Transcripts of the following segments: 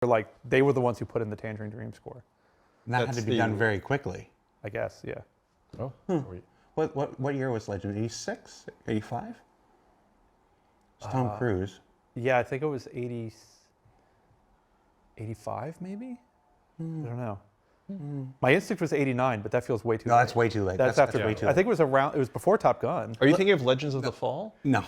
like they were the ones who put in the Tangerine Dream score. And that had to be done very quickly. I guess, yeah. Oh. What year was Legend? 86? 85? It's Tom Cruise. Yeah, I think it was 85 maybe? I don't know. My instinct was 89, but that feels way too late. No, that's way too late. That's way too late. I think it was before Top Gun. Are you thinking of Legends of the Fall? No.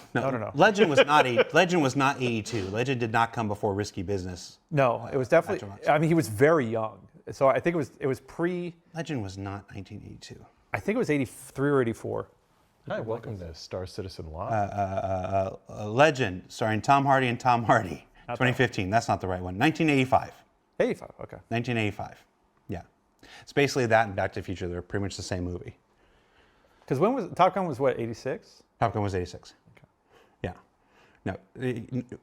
Legend was not 82. Legend did not come before Risky Business. No, it was definitely, I mean, he was very young. So I think it was pre. Legend was not 1982. I think it was 83 or 84. Hi, welcome to Star Citizen Live. Legend, starring Tom Hardy and Tom Hardy. 2015, that's not the right one. 1985. 85, okay. 1985, yeah. It's basically that and Back to the Future. They're pretty much the same movie. Because when was, Top Gun was what, 86? Top Gun was 86. Okay. Yeah. No,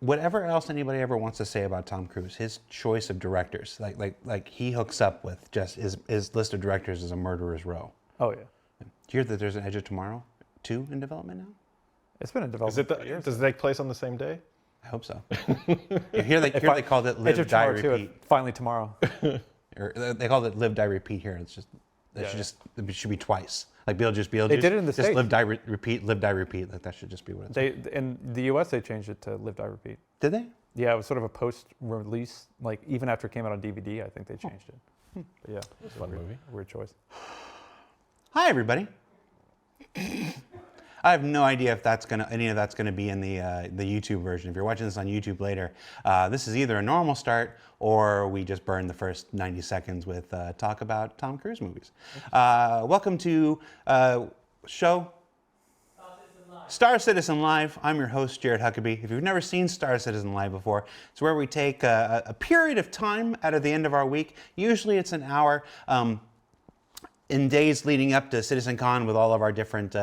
whatever else anybody ever wants to say about Tom Cruise, his choice of directors, like he hooks up with just his list of directors is a murderer's row. Oh, yeah. Do you hear that there's an Edge of Tomorrow 2 in development now? It's been in development for years. Does it take place on the same day? I hope so. Here they called it Live, Die, Repeat. Finally tomorrow. Or they called it Live, Die, Repeat here. It's just, it should be twice. Like Bill just They did it in the States. Live, Die, Repeat, Live, Die, Repeat. Like that should just be what it's. In the US, they changed it to Live, Die, Repeat. Did they? Yeah, it was sort of a post-release, like even after it came out on DVD, I think they changed it. But yeah, it was a Fun movie. Weird choice. Hi, everybody. I have no idea if any of that's gonna be in the YouTube version. If you're watching this on YouTube later, this is either a normal start or we just burn the first 90 seconds with talk about Tom Cruise movies. Welcome to show Star Citizen Live. I'm your host, Jared Huckabee. If you've never seen Star Citizen Live before, it's where we take a period of time out of the end of our week. Usually it's an hour. In days leading up to CitizenCon with all of our different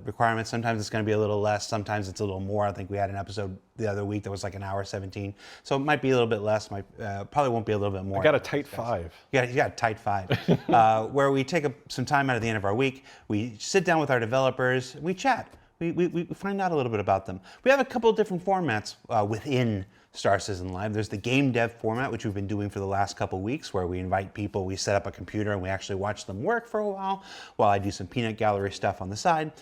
requirements, sometimes it's going to be a little less, sometimes it's a little more. I think we had an episode the other week that was like an hour 17. So it might be a little bit less, probably won't be a little bit more. I got a tight 5. You got a tight 5. Where we take some time out of the end of our week, we sit down with our developers, we chat. We find out a little bit about them. We have a couple of different formats within Star Citizen Live. There's the game dev format, which we've been doing for the last couple of weeks, where we invite people, we set up a computer, and we actually watch them work for a while I do some peanut gallery stuff on the side.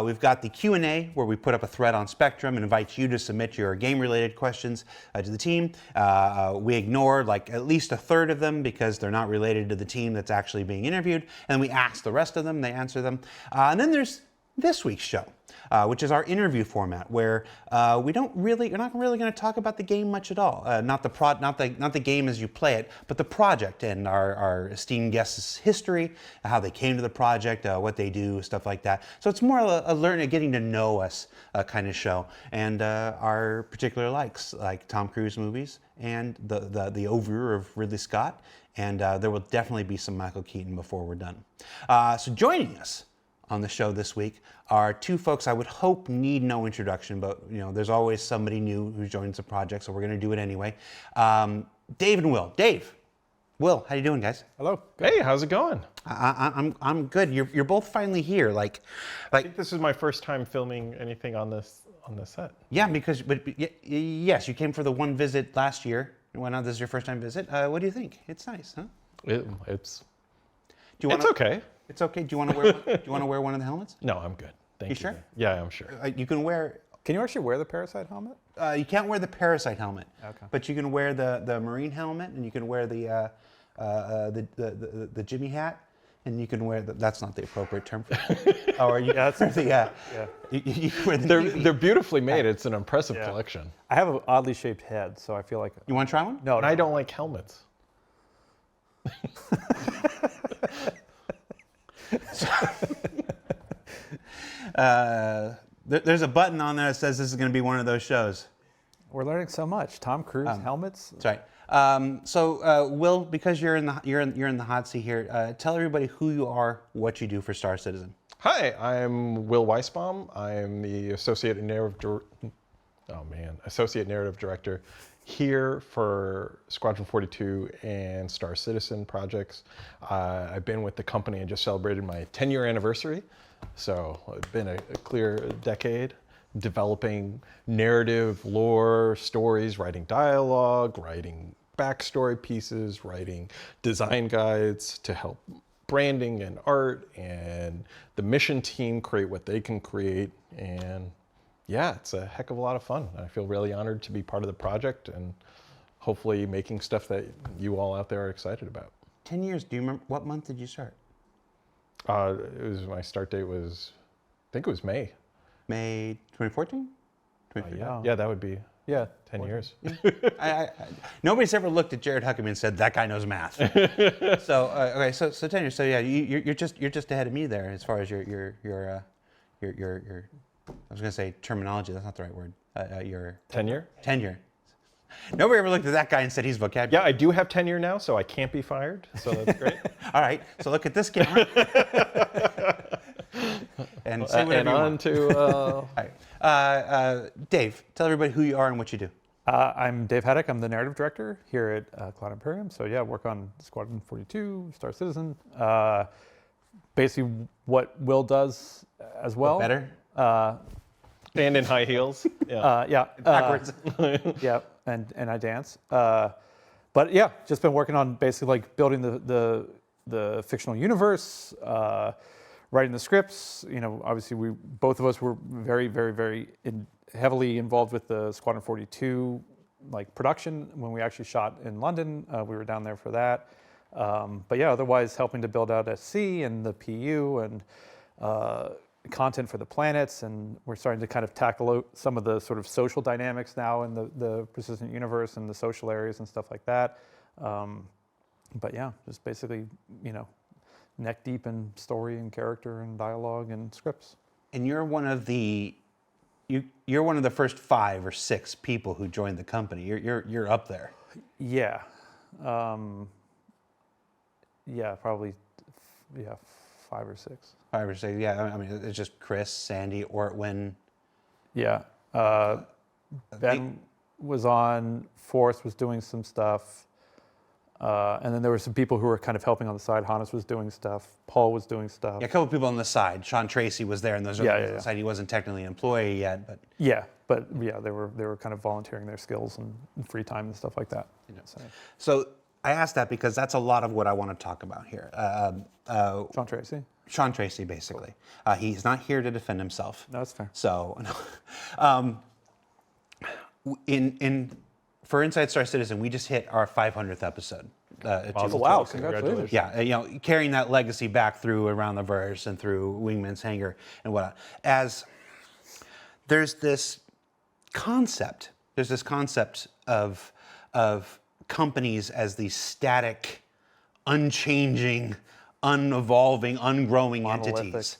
We've got the Q&A, where we put up a thread on Spectrum and invite you to submit your game-related questions to the team. We ignore like at least a third of them because they're not related to the team that's actually being interviewed, and then we ask the rest of them, they answer them. And then there's this week's show, which is our interview format, where we're not really going to talk about the game much at all. Not the game as you play it, but the project and our esteemed guests' history, how they came to the project, what they do, stuff like that. So it's more a getting to know us kind of show, and our particular likes, like Tom Cruise movies and the oeuvre of Ridley Scott, and there will definitely be some Michael Keaton before we're done. So joining us on the show this week are two folks I would hope need no introduction, but there's always somebody new who joins the project, so we're going to do it anyway. Dave and Will. Dave, Will, how you doing, guys? Hello. Good. Hey, how's it going? I'm good. You're both finally here. I think this is my first time filming anything on this set. Yeah, yes, you came for the one visit last year. Why not? This is your first time visit. What do you think? It's nice, huh? It's okay. It's okay. Do you want to wear one of the helmets? No, I'm good. Thank you. Sure? Yeah, I'm sure. You can wear. Can you actually wear the Parasite helmet? You can't wear the Parasite helmet. Okay. But you can wear the Marine helmet, and you can wear the Jimmy hat, and you can wear that's not the appropriate term for it. Or you, Yeah, that's yeah. You wear the They're beautifully made. It's an impressive collection. I have an oddly shaped head, so I feel like. You want to try one? No, And I don't like helmets. There's a button on there that says this is going to be one of those shows. We're learning so much. Tom Cruise helmets. That's right. So Will, because you're in the hot seat here, tell everybody who you are, what you do for Star Citizen. Hi, I'm Will Weissbaum. I'm the associate narrative director here for Squadron 42 and Star Citizen projects. I've been with the company and just celebrated my 10-year anniversary. So it's been a clear decade developing narrative, lore, stories, writing dialogue, writing backstory pieces, writing design guides to help branding and art, and the mission team create what they can create. And yeah, it's a heck of a lot of fun. I feel really honored to be part of the project and hopefully making stuff that you all out there are excited about. 10 years. Do you remember what month did you start? My start date was, I think it was May. May 2014? Yeah, that would be 10 years. Nobody's ever looked at Jared Huckabee and said that guy knows math. So 10 years. So yeah, you're just ahead of me there as far as your I was going to say terminology. That's not the right word. Your Tenure? Tenure. Nobody ever looked at that guy and said he's vocabulary. Yeah, I do have tenure now, so I can't be fired. So that's great. All right. So look at this camera. And say whatever And you on want. to All right. Dave, tell everybody who you are and what you do. I'm Dave Haddock. I'm the narrative director here at Cloud Imperium. So yeah, work on Squadron 42, Star Citizen. Basically, what Will does as well. Better? and in high heels. Yeah. Backwards. Yeah, and I dance. But yeah, just been working on basically like building the fictional universe, writing the scripts. You know, obviously both of us were very heavily involved with the Squadron 42 like production when we actually shot in London. We were down there for that. But yeah, otherwise helping to build out SC and the PU and content for the planets, and we're starting to kind of tackle some of the sort of social dynamics now in the persistent universe and the social areas and stuff like that. But yeah, just basically, you know, neck deep in story and character and dialogue and scripts. And you're one of the first 5 or 6 people who joined the company. You're up there. Yeah. Yeah, probably 5 or 6. 5 or 6. Yeah, I mean it's just Chris, Sandy, Ortwin. Yeah. Ben was on, Forrest was doing some stuff. And then there were some people who were kind of helping on the side. Hannes was doing stuff. Paul was doing stuff. Yeah, a couple of people on the side. Sean Tracy was there, and those are on the side. He wasn't technically an employee yet, but they were kind of volunteering their skills and free time and stuff like that. you know. So I asked that because that's a lot of what I want to talk about here. Sean Tracy? Sean Tracy, basically. He's not here to defend himself. No, that's fair. So, for Inside Star Citizen, we just hit our 500th episode. Wow, congratulations. Yeah, you know, carrying that legacy back through Around the Verse and through Wingman's Hangar and whatnot. As there's this concept of companies as these static, unchanging, unevolving, ungrowing entities.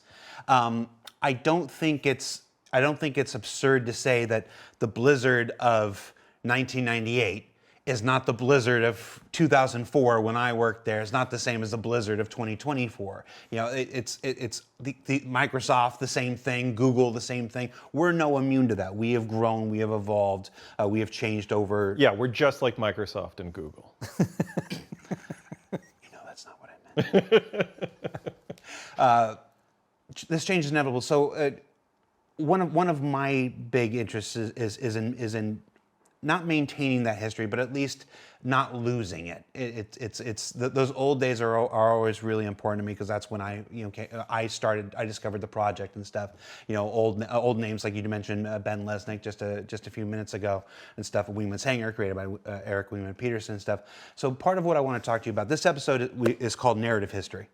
I don't think it's absurd to say that the Blizzard of 1998 is not the Blizzard of 2004 when I worked there. It's not the same as the Blizzard of 2024. You know, it's the Microsoft, the same thing, Google, the same thing. We're no immune to that. We have grown, we have evolved, we have changed over. Yeah, we're just like Microsoft and Google. You know, that's not what I meant. This change is inevitable. So one of my big interests is in not maintaining that history, but at least not losing it. Those old days are always really important to me because that's when I discovered the project and stuff. You know, old names like you mentioned, Ben Lesnick just a few minutes ago and stuff. Wingman's Hangar, created by Eric Wingman Peterson and stuff. So part of what I want to talk to you about this episode is called Narrative History.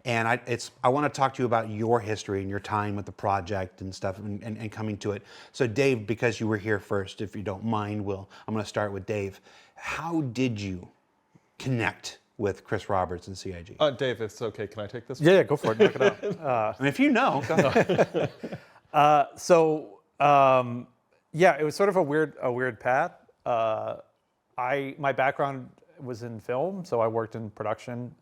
And I want to talk to you about your history and your time with the project and stuff and coming to it. So Dave, because you were here first, if you don't mind, I'm going to start with Dave. How did you connect with Chris Roberts and CIG? Dave, it's okay. Can I take this? Yeah, go for it. Knock it out. I mean, if you know, go ahead. It was sort of a weird path. My background was in film, so I worked in production.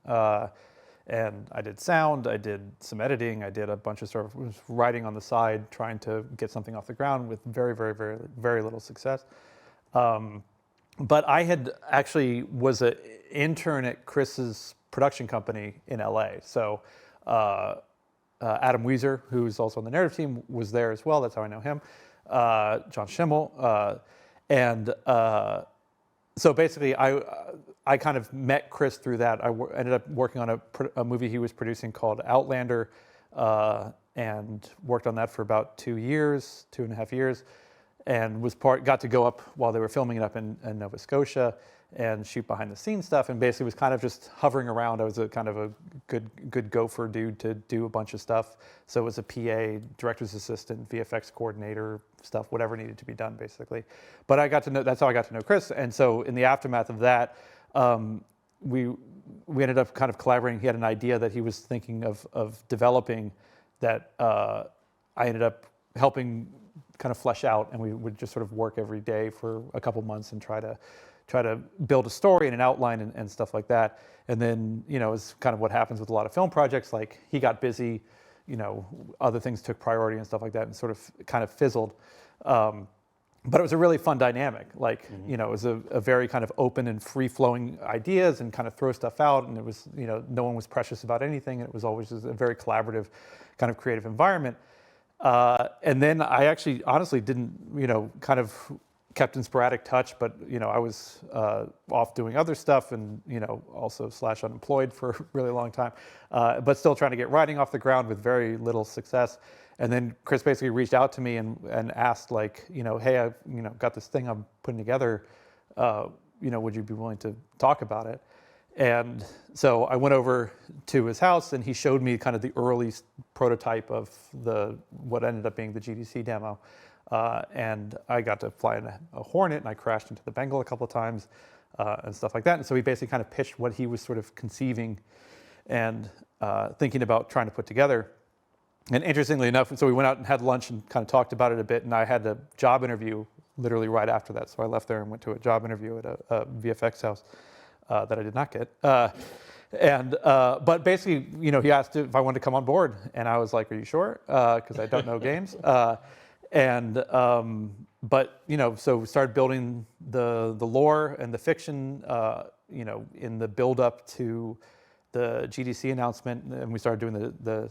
And I did sound, I did some editing, I did a bunch of sort of writing on the side, trying to get something off the ground with very little success. But I had actually was an intern at Chris's production company in LA. So Adam Weezer, who's also on the narrative team, was there as well. That's how I know him. John Schimmel. so basically, I kind of met Chris through that. Ended up working on a movie he was producing called Outlander, and worked on that for about 2.5 years, and got to go up while they were filming it up in Nova Scotia and shoot behind the scenes stuff, and basically was kind of just hovering around. I was a kind of a good gopher dude to do a bunch of stuff. So it was a PA, director's assistant, VFX coordinator, stuff, whatever needed to be done, basically. But that's how I got to know Chris. And so in the aftermath of that, we ended up kind of collaborating. He had an idea that he was thinking of developing that I ended up helping kind of flesh out, and we would just sort of work every day for a couple months and try to build a story and an outline and stuff like that. And then, it's kind of what happens with a lot of film projects. Like, he got busy, other things took priority and stuff like that, and sort of kind of fizzled. But it was a really fun dynamic. Like, it was a very kind of open and free-flowing ideas, and kind of throw stuff out. And it was, no one was precious about anything. And it was always just a very collaborative kind of creative environment. And then I actually honestly didn't, kind of kept in sporadic touch, but I was off doing other stuff, and also / unemployed for a really long time, but still trying to get writing off the ground with very little success. And then Chris basically reached out to me and asked, like, hey, I've got this thing I'm putting together, would you be willing to talk about it? And so I went over to his house, and he showed me kind of the early prototype of what ended up being the GDC demo. And I got to fly in a Hornet, and I crashed into the Bengal a couple of times, and stuff like that. And so he basically kind of pitched what he was sort of conceiving and thinking about trying to put together. And interestingly enough, so we went out and had lunch and kind of talked about it a bit, and I had a job interview literally right after that. So I left there and went to a job interview at a VFX house that I did not get. But basically, he asked if I wanted to come on board, and I was like, "Are you sure?" Because I don't know games. But so we started building the lore and the fiction, in the build up to the GDC announcement, and we started doing the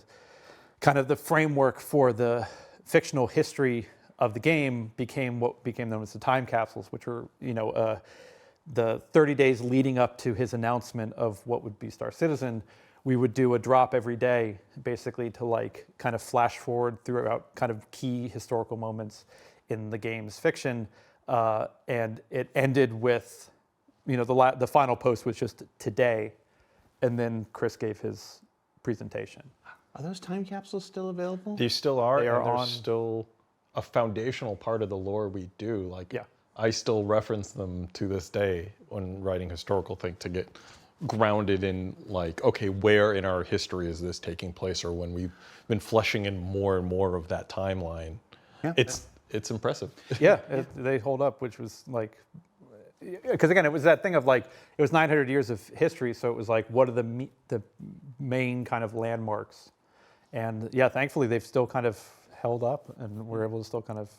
kind of the framework for the fictional history of the game became what became known as the time capsules, which were the 30 days leading up to his announcement of what would be Star Citizen. We would do a drop every day, basically, to like kind of flash forward throughout kind of key historical moments in the game's fiction, and it ended with, the final post was just today, and then Chris gave his presentation. Are those time capsules still available? They still are. They are and they're on. Still a foundational part of the lore we do. Like, Yeah. I still reference them to this day when writing historical things to get grounded in, like, okay, where in our history is this taking place, or when we've been fleshing in more and more of that timeline. Yeah. It's impressive. Yeah, they hold up, which was like, because again, it was that thing of like, it was 900 years of history, so it was like, what are the main kind of landmarks? And yeah, thankfully they've still kind of held up, and we're able to still kind of,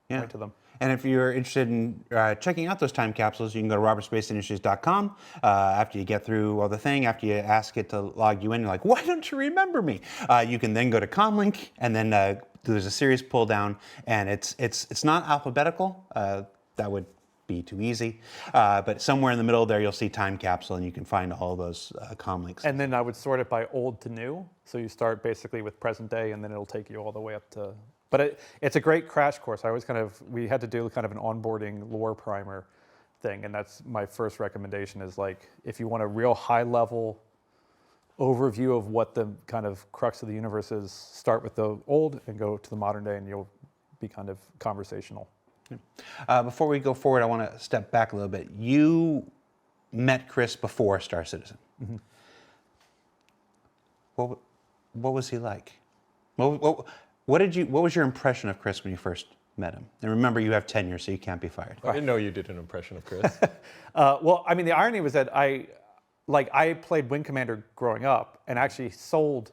point to them. And if you're interested in checking out those time capsules, you can go to robertspaceindustriescom. After you get through all the thing, after you ask it to log you in, you're like, why don't you remember me? You can then go to Comlink, and then there's a series pull down, and it's not alphabetical. That would be too easy. But somewhere in the middle there, you'll see time capsule, and you can find all those Comlinks. And then I would sort it by old to new. So you start basically with present day, and then it'll take you all the way up to. But it's a great crash course. We had to do kind of an onboarding lore primer thing, and that's my first recommendation is like, if you want a real high level overview of what the kind of crux of the universe is, start with the old and go to the modern day, and you'll be kind of conversational. Before we go forward, I want to step back a little bit. You met Chris before Star Citizen. Mm-hmm. What was he like? What was your impression of Chris when you first met him? And remember, you have tenure, so you can't be fired. I didn't know you did an impression of Chris. Well, I mean, the irony was that I played Wing Commander growing up, and actually sold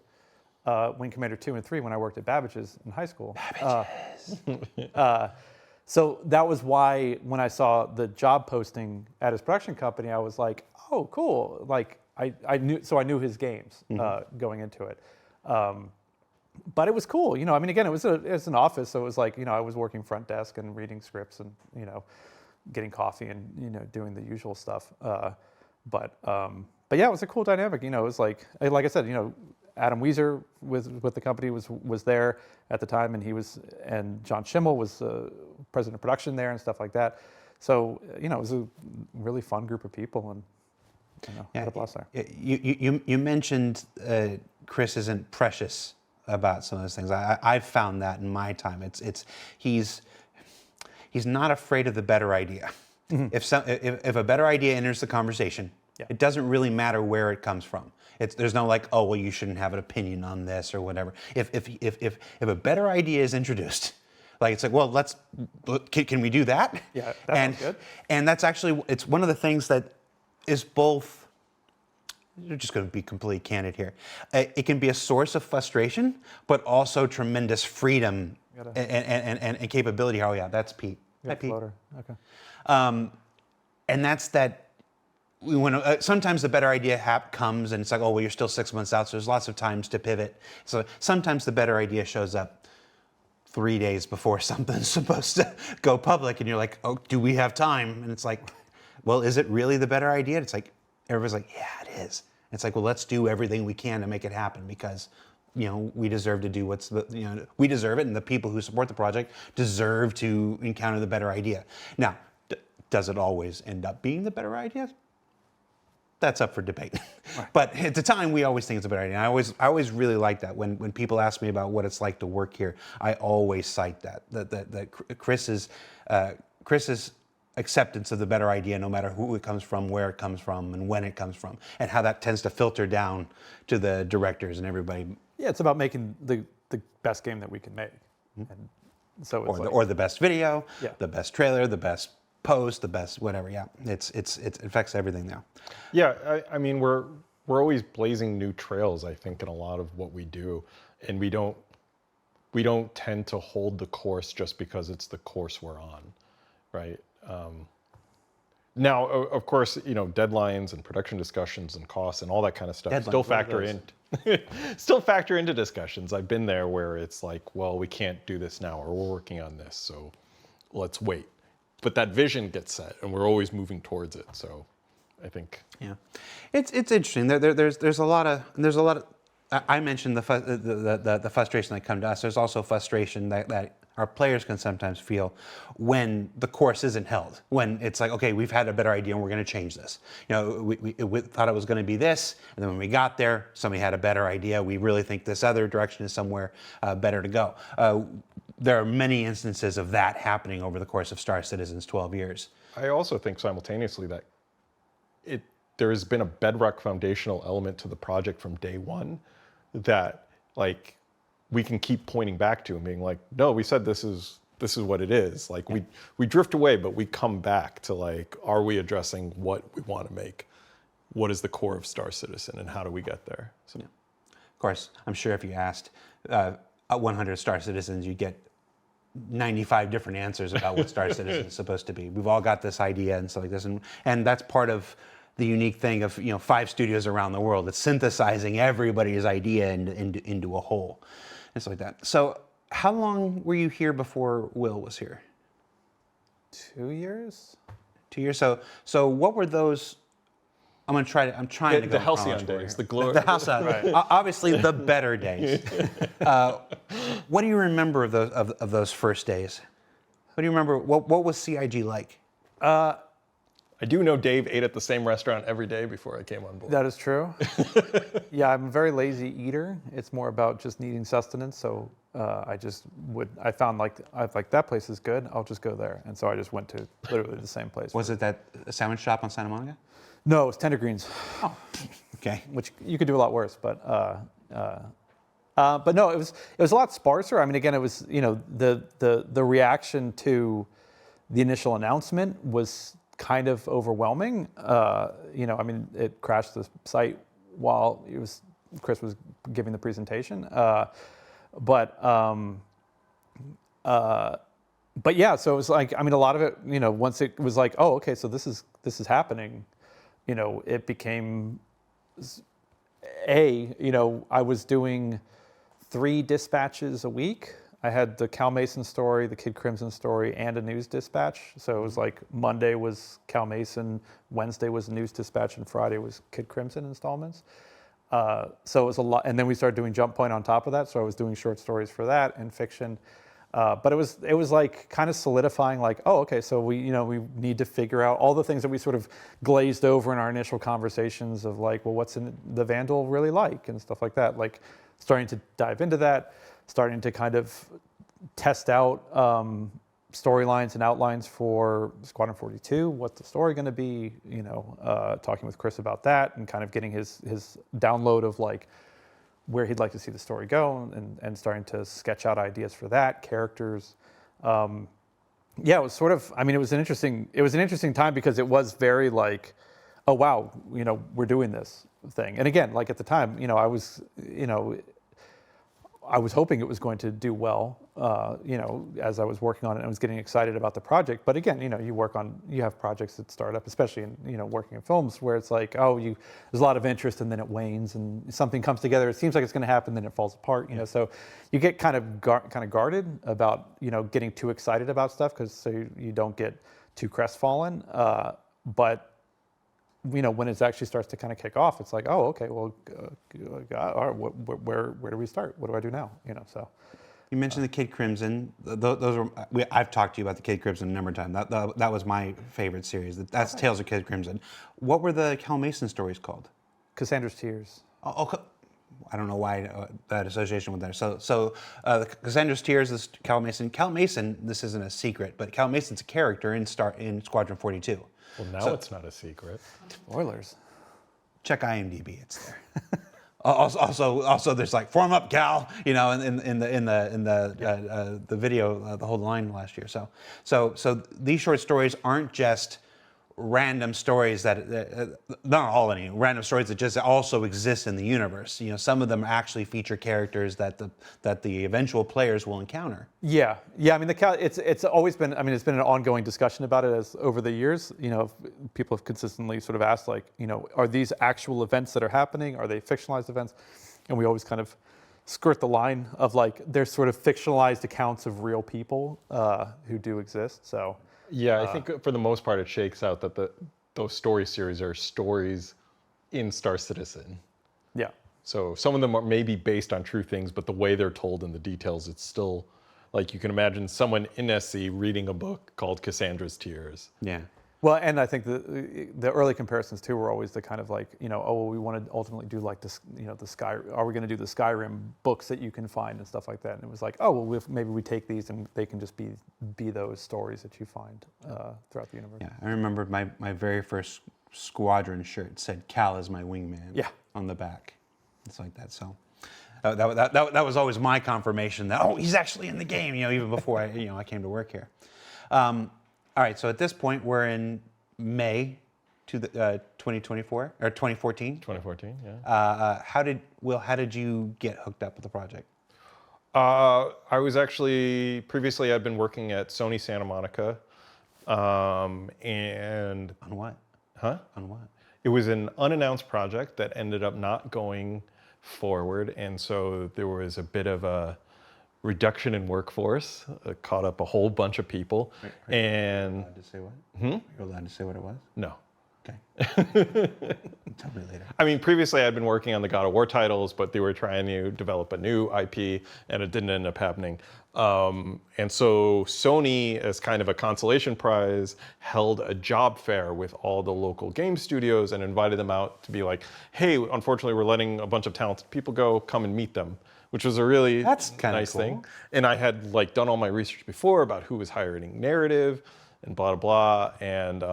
Wing Commander 2 and 3 when I worked at Babbage's in high school. So that was why when I saw the job posting at his production company, I was like, oh, cool. Like I knew his games going into it. But it was cool, I mean, again, it was an office, so it was like, I was working front desk and reading scripts and, getting coffee and doing the usual stuff. But yeah, it was a cool dynamic. It was like I said, Adam Weezer with the company was there at the time, and John Schimmel was president of production there and stuff like that. So it was a really fun group of people, and had a blast there. You mentioned Chris isn't precious about some of those things. I've found that in my time. He's not afraid of the better idea. Mm-hmm. If a better idea enters the conversation, it doesn't really matter where it comes from. There's no like, oh well, you shouldn't have an opinion on this or whatever. If a better idea is introduced, like it's like, well, can we do that? Yeah, that sounds good. And that's actually, it's one of the things that is both. You're just going to be completely candid here. It can be a source of frustration, but also tremendous freedom and capability. Oh yeah, that's Pete. Hi, Pete. Floater. Okay. And that's that. When sometimes the better idea comes and it's like, oh well, you're still 6 months out, so there's lots of times to pivot. So sometimes the better idea shows up 3 days before something's supposed to go public, and you're like, oh, do we have time? And it's like, well, is it really the better idea? It's like everybody's like, yeah, it is. It's like, well, let's do everything we can to make it happen because we deserve to do we deserve it, and the people who support the project deserve to encounter the better idea. Now, does it always end up being the better idea? That's up for debate. Right. But at the time, we always think it's a better idea. And I always really like that. When people ask me about what it's like to work here, I always cite that Chris's acceptance of the better idea, no matter who it comes from, where it comes from, and when it comes from, and how that tends to filter down to the directors and everybody. Yeah, it's about making the best game that we can make. Mm-hmm. And so it's or the best video, the best trailer, the best post, the best whatever. Yeah, it affects everything now. Yeah, I mean we're always blazing new trails, I think, in a lot of what we do, and we don't tend to hold the course just because it's the course we're on, right? Now, of course, deadlines and production discussions and costs and all that kind of stuff still factor into discussions. I've been there where it's like, well, we can't do this now, or we're working on this, so let's wait. But that vision gets set, and we're always moving towards it. So, I think it's interesting. There's a lot of. I mentioned the frustration that come to us. There's also frustration that our players can sometimes feel when the course isn't held. When it's like, okay, we've had a better idea and we're going to change this. We thought it was going to be this, and then when we got there, somebody had a better idea. We really think this other direction is somewhere better to go. There are many instances of that happening over the course of Star Citizen's 12 years. I also think simultaneously that there has been a bedrock foundational element to the project from day one that like we can keep pointing back to and being like, no, we said this is what it is. Like we drift away, but we come back to like, are we addressing what we want to make? What is the core of Star Citizen, and how do we get there? So. Yeah. Of course, I'm sure if you asked 100 Star Citizens, you'd get 95 different answers about what Star Citizen is supposed to be. We've all got this idea and stuff like this, and that's part of the unique thing of 5 studios around the world. It's synthesizing everybody's idea into a whole, and stuff like that. So, how long were you here before Will was here? 2 years. 2 years. So what were those? I'm trying to go the halcyon days, the glory, the halcyon, right. Obviously the better days. What do you remember of those first days? What do you remember? What was CIG like? I do know Dave ate at the same restaurant every day before I came on board. That is true. Yeah, I'm a very lazy eater. It's more about just needing sustenance. So I found like that place is good. I'll just go there. And so I just went to literally the same place. Was it that sandwich shop on Santa Monica? No, it's Tender Greens. Oh, okay. Which you could do a lot worse, but no, it was a lot sparser. I mean, again, it was the reaction to the initial announcement was kind of overwhelming. I mean, it crashed the site while Chris was giving the presentation. But yeah, so it was like, I mean, a lot of it, once it was like, oh, okay, so this is happening. It became I was doing 3 dispatches a week. I had the Cal Mason story, the Kid Crimson story, and a news dispatch. So it was like Monday was Cal Mason, Wednesday was news dispatch, and Friday was Kid Crimson installments. So it was a lot, and then we started doing Jump Point on top of that. So I was doing short stories for that and fiction. But it was like kind of solidifying, like, oh, okay, so we need to figure out all the things that we sort of glazed over in our initial conversations of like, well, what's in the Vandal really like and stuff like that. Like starting to dive into that, starting to kind of test out storylines and outlines for Squadron 42. What's the story going to be? Talking with Chris about that and kind of getting his download of like where he'd like to see the story go, and starting to sketch out ideas for that, characters. It was sort of, it was an interesting time because it was very like, oh wow, we're doing this thing. And again, like at the time, I was hoping it was going to do well, as I was working on it and I was getting excited about the project. But again, you have projects that start up, especially in, working in films where it's like, there's a lot of interest and then it wanes and something comes together. It seems like it's going to happen, then it falls apart, so you get kind of guarded about, getting too excited about stuff so you don't get too crestfallen. But when it actually starts to kind of kick off, it's like, oh, okay, well, all right, where do we start? What do I do now? So. You mentioned the Kid Crimson. I've talked to you about the Kid Crimson a number of times. That was my favorite series. That's Tales of Kid Crimson. What were the Cal Mason stories called? Cassandra's Tears. Oh, I don't know why that association with that. So Cassandra's Tears is Cal Mason. Cal Mason, this isn't a secret, but Cal Mason's a character in Squadron 42. Well, now it's not a secret. Spoilers. Check IMDb; it's there. Also, there's like "Form up, Cal," in the video, the whole line last year. So these short stories aren't just random stories that not all any random stories that just also exist in the universe. Some of them actually feature characters that the eventual players will encounter. Yeah. It's always been. It's been an ongoing discussion about it over the years. People have consistently sort of asked, like, are these actual events that are happening? Are they fictionalized events? And we always kind of skirt the line of like, they're sort of fictionalized accounts of real people who do exist. So. Yeah, I think for the most part it shakes out that those story series are stories in Star Citizen. Yeah. So some of them are maybe based on true things, but the way they're told in the details, it's still like you can imagine someone in SC reading a book called Cassandra's Tears. Yeah. Well, and I think the early comparisons too were always the kind of like, we want to ultimately do like this, the Sky. Are we going to do the Skyrim books that you can find and stuff like that? And it was like, maybe we take these and they can just be those stories that you find throughout the universe. Yeah, I remember my very first Squadron shirt said "Cal is my wingman." Yeah. On the back, it's like that. So. That was always my confirmation that he's actually in the game. Even before I came to work here. All right, so at this point, we're in May 2024 or 2014. 2014, yeah. How did you get hooked up with the project? I was actually previously I'd been working at Sony Santa Monica, and on what? Huh? On what? It was an unannounced project that ended up not going forward, and so there was a bit of a reduction in workforce, caught up a whole bunch of people. And allowed to say what? You're allowed to say what it was? No. Okay. Tell me later. Previously I'd been working on the God of War titles, but they were trying to develop a new IP, and it didn't end up happening. And so Sony, as kind of a consolation prize, held a job fair with all the local game studios and invited them out to be like, hey, unfortunately we're letting a bunch of talented people go, come and meet them. Which was a really nice thing. And I had done all my research before about who was hiring narrative and blah, blah, blah. And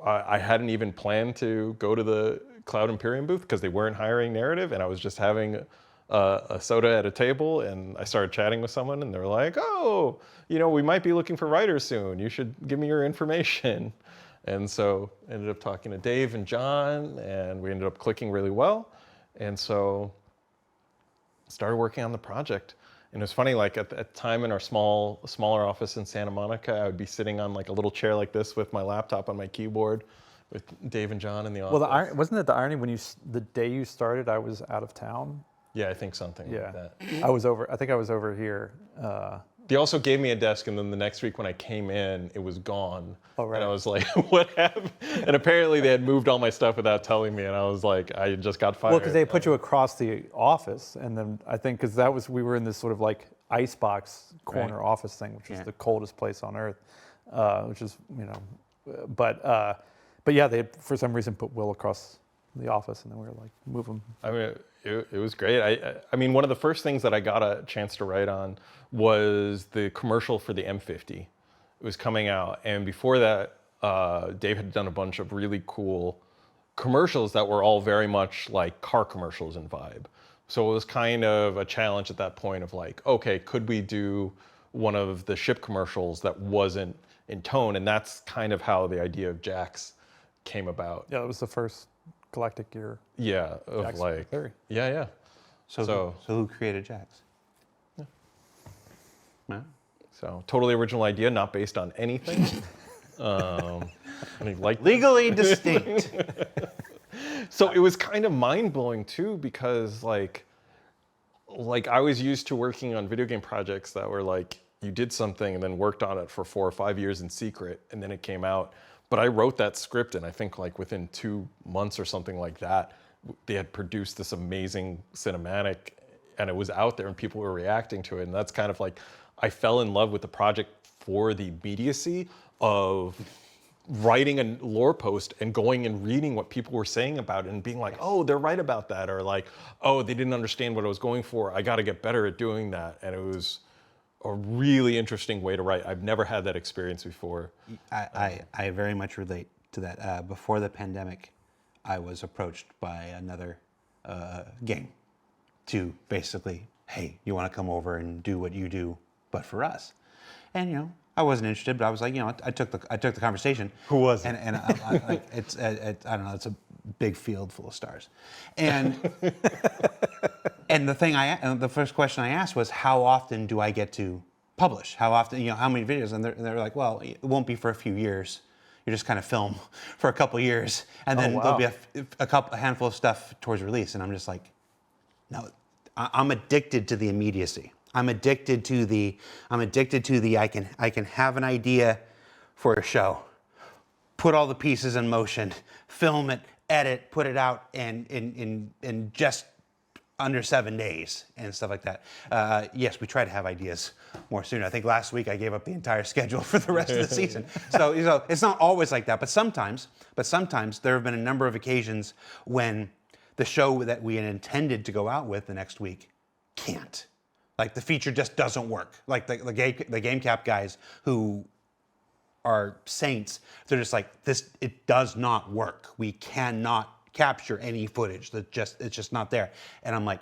I hadn't even planned to go to the Cloud Imperium booth because they weren't hiring narrative. And I was just having a soda at a table. And I started chatting with someone and they were like, we might be looking for writers soon. You should give me your information. And so I ended up talking to Dave and John, and we ended up clicking really well. And so started working on the project. And it was funny, at the time in our smaller office in Santa Monica, I would be sitting on a little chair like this with my laptop on my keyboard with Dave and John in the office. Well, wasn't it the irony when the day you started, I was out of town? Yeah, I think something like that. I think I was over here. They also gave me a desk, and then the next week when I came in, it was gone. Oh, right. And I was like, what happened? And apparently they had moved all my stuff without telling me, and I was like, I just got fired. Well, because they put you across the office, and then I think because we were in this sort of like icebox corner office thing, which is the coldest place on earth, which is but yeah, they for some reason put Will across the office, and then we were like, move him. I mean, it was great. I mean, one of the first things that I got a chance to write on was the commercial for the M50. It was coming out, and before that, Dave had done a bunch of really cool commercials that were all very much like car commercials in vibe. So it was kind of a challenge at that point of like, okay, could we do one of the ship commercials that wasn't in tone? And that's kind of how the idea of Jax came about. Yeah, that was the first Galactic Gear. Yeah, of Jax like, theory. yeah. So who created Jax? Yeah. So totally original idea, not based on anything. And he liked Legally distinct. So it was kind of mind-blowing too, because like I was used to working on video game projects that were like you did something and then worked on it for 4 or 5 years in secret and then it came out. But I wrote that script, and I think like within 2 months or something like that, they had produced this amazing cinematic, and it was out there and people were reacting to it. And that's kind of like, I fell in love with the project for the immediacy of writing a lore post and going and reading what people were saying about it and being like, oh, they're right about that. Or like, oh, they didn't understand what I was going for. I got to get better at doing that. And it was a really interesting way to write. I've never had that experience before. I very much relate to that. Before the pandemic, I was approached by another game to basically, hey, you want to come over and do what you do, but for us? And you know, I wasn't interested, but I was like, you know, I took the conversation. Who was it? And I like it's I don't know, it's a big field full of stars, and and the first question I asked was, how often do I get to publish? How often, you know, how many videos? And they're like, well, it won't be for a few years. You just kind of film for a couple years, and then there'll be a handful of stuff towards release. And I'm just like, no, I'm addicted to the immediacy. I'm addicted to the I can have an idea for a show, put all the pieces in motion, film it, edit, put it out in just under 7 days and stuff like that. Yes, we try to have ideas more sooner. I think last week I gave up the entire schedule for the rest of the season. So it's not always like that, but sometimes there have been a number of occasions when the show that we had intended to go out with the next week can't. Like the feature just doesn't work. Like the Game Cap guys who are saints, they're just like, it does not work. We cannot capture any footage. It's just not there. And I'm like,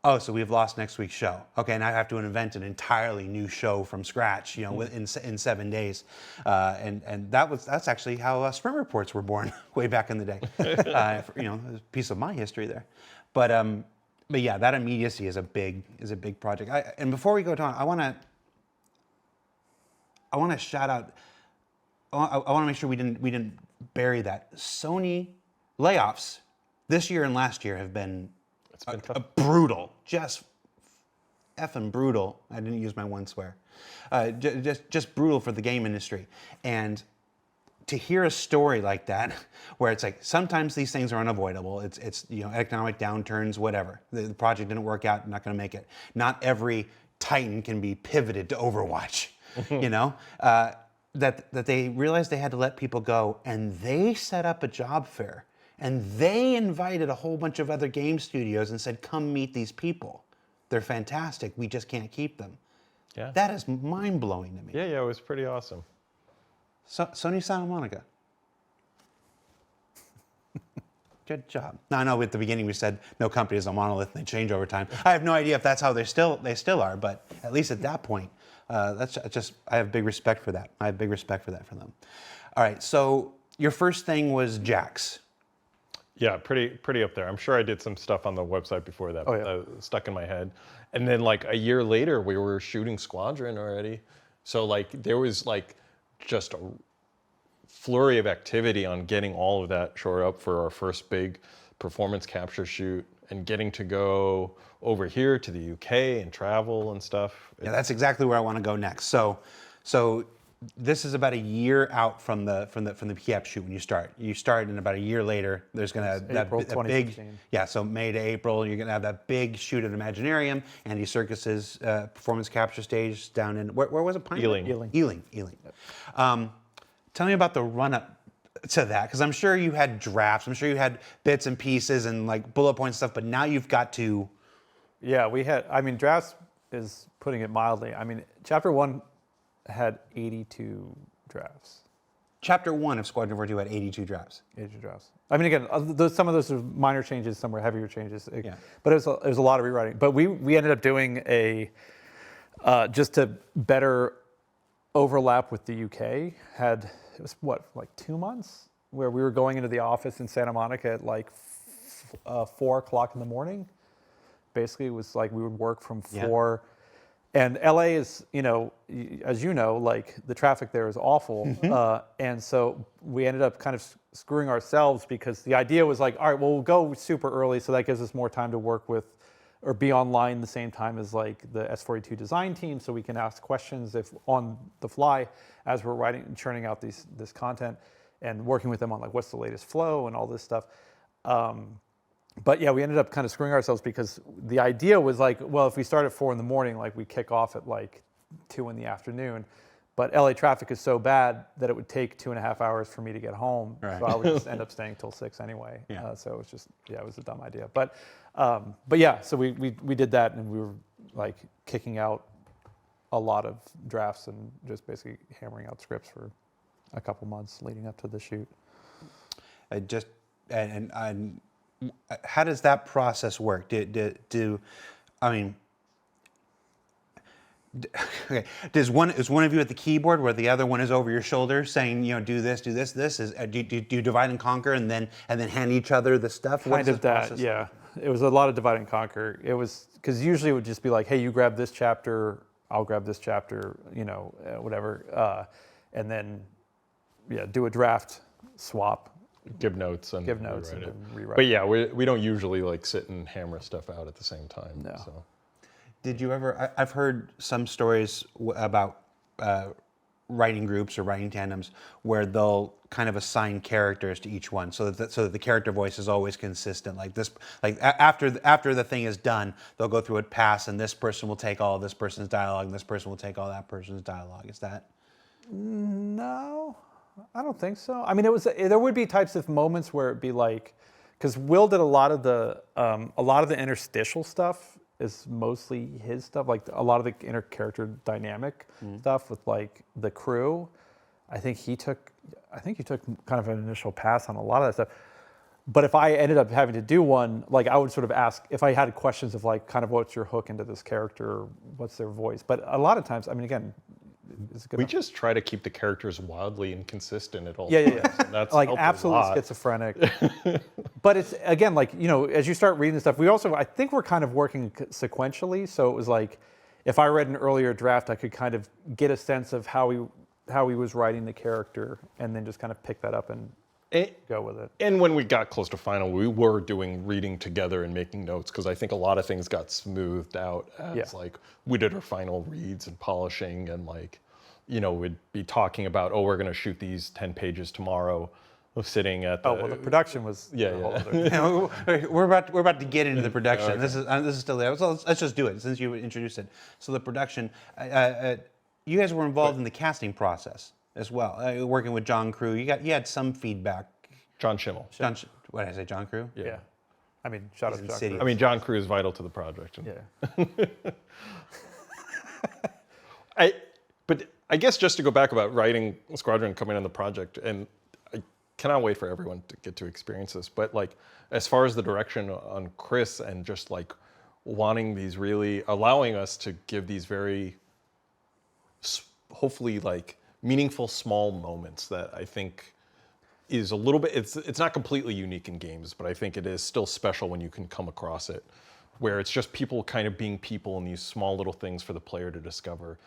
oh, so we've lost next week's show. Okay, now I have to invent an entirely new show from scratch, you know, in 7 days. And that's actually how Sprint Reports were born way back in the day. You know, a piece of my history there. But yeah, that immediacy is a big project. And before we go on, I want to shout out. I want to make sure we didn't bury that. Sony layoffs this year and last year have been brutal, just effing brutal. I didn't use my one swear. Just brutal for the game industry. And to hear a story like that, where it's like sometimes these things are unavoidable. It's you know, economic downturns, whatever. The project didn't work out, not going to make it. Not every Titan can be pivoted to Overwatch. You know, that they realized they had to let people go, and they set up a job fair, and they invited a whole bunch of other game studios and said, "Come meet these people. They're fantastic. We just can't keep them." Yeah, that is mind blowing to me. Yeah, it was pretty awesome. Sony Santa Monica. Good job. Now, I know at the beginning we said no company is a monolith and they change over time. I have no idea if that's how they still are, but at least at that point, that's just, I have big respect for that. I have big respect for that for them. All right, so your first thing was Jax. Yeah, pretty up there. I'm sure I did some stuff on the website before that, but that was stuck in my head. And then like a year later, we were shooting Squadron already. So like there was like just a flurry of activity on getting all of that shore up for our first big performance capture shoot. and getting to go over here to the UK and travel and stuff. Yeah, that's exactly where I want to go next. So this is about a year out from the PF shoot when you start. You start, and about a year later, there's gonna April that big 2016. so May to April, you're gonna have that big shoot at Imaginarium, Andy Serkis's performance capture stage down in where was it? Ealing. Ealing. Tell me about the run up to that, because I'm sure you had drafts. I'm sure you had bits and pieces and like bullet point stuff, but now you've got to. Yeah, we had. I mean, drafts is putting it mildly. I mean, chapter 1 had 82 drafts. Chapter 1 of Squadron 42 had 82 drafts. 82 drafts. I mean, again, some of those are minor changes, some were heavier changes. Yeah. But it was a lot of rewriting. But we ended up doing just to better overlap with the UK. It was like 2 months, where we were going into the office in Santa Monica at like 4 o'clock in the morning. Basically, it was like we would work from 4. And LA is, as you know, like the traffic there is awful. And so we ended up kind of screwing ourselves, because the idea was like, all right, well, we'll go super early, so that gives us more time to work with or be online the same time as like the S42 design team, so we can ask questions if on the fly as we're writing and churning out this content, and working with them on like what's the latest flow and all this stuff. But yeah, we ended up kind of screwing ourselves, because the idea was like, well, if we start at 4 in the morning, like we kick off at like 2 in the afternoon. But LA traffic is so bad that it would take 2.5 hours for me to get home. Right. So I would just end up staying till 6 anyway. Yeah. So it was just, it was a dumb idea. But yeah, so we did that, and we were like kicking out a lot of drafts and just basically hammering out scripts for a couple months leading up to the shoot. How does that process work? Is one of you at the keyboard where the other one is over your shoulder saying, do this, do this, this? Do you divide and conquer and then hand each other the stuff? Kind of that, yeah. It was a lot of divide and conquer. It was, because usually it would just be like, hey, you grab this chapter, I'll grab this chapter, whatever. And then, do a draft, swap. Give notes and and then rewrite. But yeah, we don't usually like sit and hammer stuff out at the same time. No. So. Did you ever? I've heard some stories about writing groups or writing tandems where they'll kind of assign characters to each one, so that the character voice is always consistent. Like this, after the thing is done, they'll go through it, pass, and this person will take all of this person's dialogue, and this person will take all that person's dialogue. Is that? No, I don't think so. I mean, there would be types of moments where it'd be like, because Will did a lot of the interstitial stuff is mostly his stuff, like a lot of the inner character dynamic stuff with like the crew. I think you took kind of an initial pass on a lot of that stuff. But if I ended up having to do one, like I would sort of ask if I had questions of like kind of what's your hook into this character, what's their voice. But a lot of times, I mean, again, we just try to keep the characters wildly inconsistent at all times. Yeah. That's like absolutely schizophrenic. But it's, again, like, as you start reading the stuff, I think we're kind of working sequentially. So it was like, if I read an earlier draft, I could kind of get a sense of how he was writing the character, and then just kind of pick that up and go with it. And when we got close to final, we were reading together and making notes, because I think a lot of things got smoothed out as like we did our final reads and polishing, and like, we'd be talking about, we're going to shoot these 10 pages tomorrow, sitting at the... the production was... We're about to get into the production. Okay. This is still there. So let's just do it since you introduced it. So the production, you guys were involved in the casting process as well, working with John Crew. You had some feedback. John Schimmel. What did I say, John Crew? Yeah. I mean, shout out to John Crew. I mean, John Crew is vital to the project. Yeah. But I guess just to go back about writing Squadron, coming on the project, and I cannot wait for everyone to get to experience this, but like, as far as the direction on Chris, and just like wanting these really, allowing us to give these very, hopefully like meaningful small moments that I think is a little bit, it's not completely unique in games, but I think it is still special when you can come across it, where it's just people kind of being people, and these small little things for the player to discover.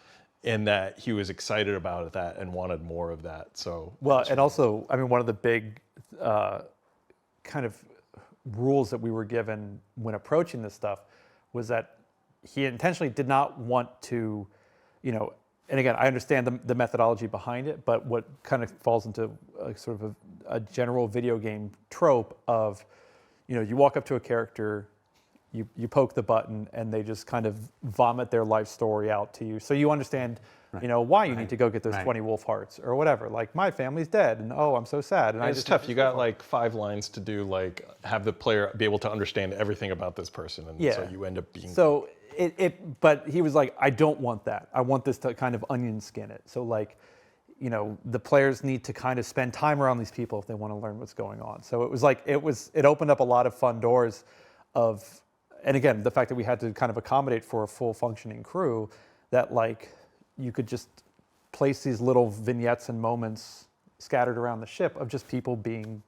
And that he was excited about that and wanted more of that. So and also, I mean, one of the big kind of rules that we were given when approaching this stuff was that he intentionally did not want to, and again, I understand the methodology behind it, but what kind of falls into sort of a general video game trope of, you walk up to a character, you poke the button, and they just kind of vomit their life story out to you. So you understand, why you need to go get those 20 wolf hearts or whatever. Like, my family's dead, and oh, I'm so sad. And it's tough. You got like 5 lines to do, like have the player be able to understand everything about this person, and so you end up being. So but he was like, I don't want that. I want this to kind of onion skin it. So like, the players need to kind of spend time around these people if they want to learn what's going on. So it was like, it opened up a lot of fun doors of, and again, the fact that we had to kind of accommodate for a full functioning crew, that like you could just place these little vignettes and moments scattered around the ship of just people being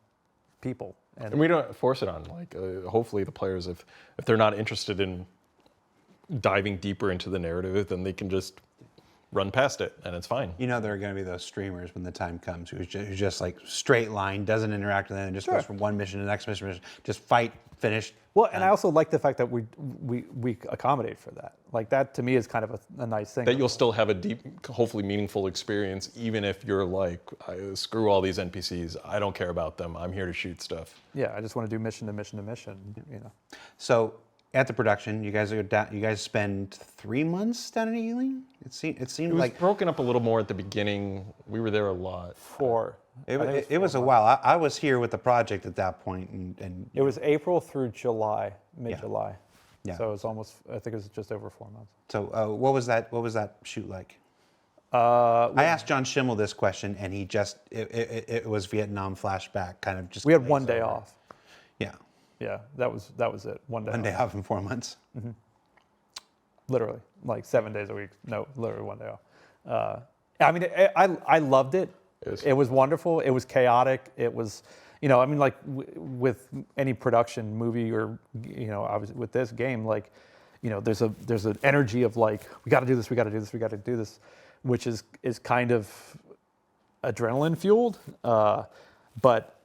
people. And we don't force it on. Like, hopefully the players, if they're not interested in diving deeper into the narrative, then they can just run past it, and it's fine. There are going to be those streamers when the time comes who's just like straight line, doesn't interact with anything, just goes from one mission to the next mission, just fight, finish. Well, and I also like the fact that we accommodate for that. Like, that to me is kind of a nice thing. That you'll still have a deep, hopefully meaningful experience, even if you're like, screw all these NPCs, I don't care about them, I'm here to shoot stuff. Yeah, I just want to do mission to mission to mission, So, at the production, you guys spend 3 months down in Ealing? It seemed like broken up a little more at the beginning. We were there a lot. 4. It was a while. I was here with the project at that point, and it was April through July, mid-July. Yeah. So it was almost, I think it was just over 4 months. So what was that shoot like? I asked John Schimmel this question, and he just it was Vietnam flashback, kind of just. We had 1 day off. Yeah. Yeah, that was it. 1 day. 1 day off in 4 months. Mm-hmm. Literally, like 7 days a week. No, literally 1 day off. I mean, I loved it. It was wonderful. It was chaotic. It was, like with any production movie or, obviously with this game, like, there's an energy of like, we got to do this, we got to do this, we got to do this, which is kind of adrenaline fueled. But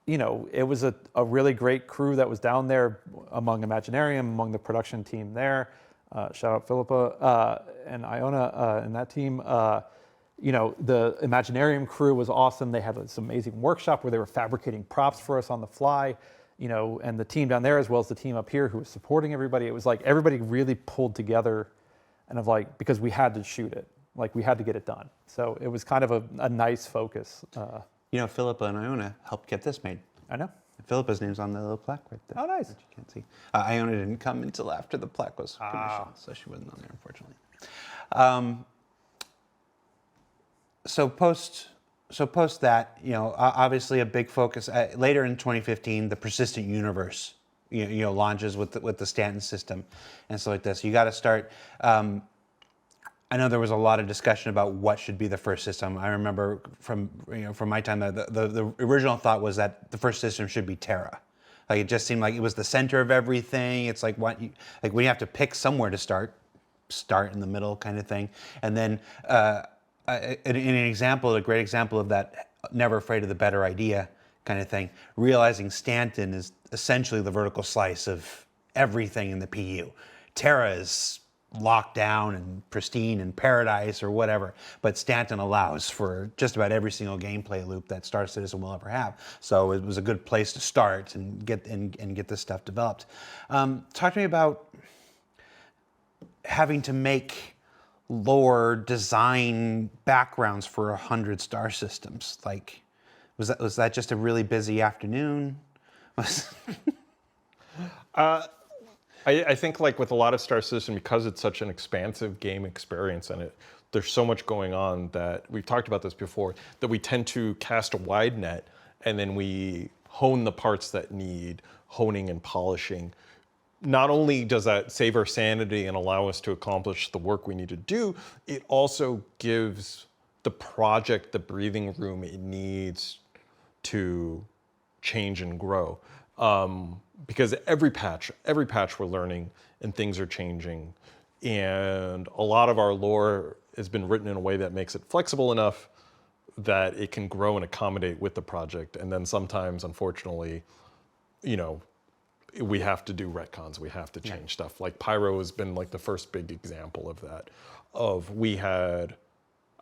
it was a really great crew that was down there among Imaginarium, among the production team there. Shout out Philippa and Iona and that team. The Imaginarium crew was awesome. They had this amazing workshop where they were fabricating props for us on the fly, and the team down there as well as the team up here who was supporting everybody. It was like everybody really pulled together because we had to shoot it. Like, we had to get it done. So it was kind of a nice focus. Philippa and Iona helped get this made. I know. Philippa's name's on the little plaque right there. Oh, nice. Which you can't see. Iona didn't come until after the plaque was commissioned, so she wasn't on there, unfortunately. So post that, obviously a big focus later in 2015, the persistent universe, launches with the Stanton system, and so like this. You got to start. I know there was a lot of discussion about what should be the first system. I remember from my time that the original thought was that the first system should be Terra. Like, it just seemed like it was the center of everything. It's like when you have to pick somewhere to start in the middle kind of thing. And then a great example of that, never afraid of the better idea kind of thing, realizing Stanton is essentially the vertical slice of everything in the PU. Terra is locked down and pristine and paradise or whatever, but Stanton allows for just about every single gameplay loop that Star Citizen will ever have. So it was a good place to start and get this stuff developed. Talk to me about having to make lore design backgrounds for 100 star systems. Like, was that just a really busy afternoon? I think, like with a lot of Star Citizen, because it's such an expansive game experience and there's so much going on that we've talked about this before, that we tend to cast a wide net and then we hone the parts that need honing and polishing. Not only does that save our sanity and allow us to accomplish the work we need to do, it also gives the project the breathing room it needs to change and grow. Because every patch we're learning and things are changing. And a lot of our lore has been written in a way that makes it flexible enough that it can grow and accommodate with the project. And then sometimes, unfortunately, you know, we have to do retcons, we have to change stuff. Like Pyro has been like the first big example of that.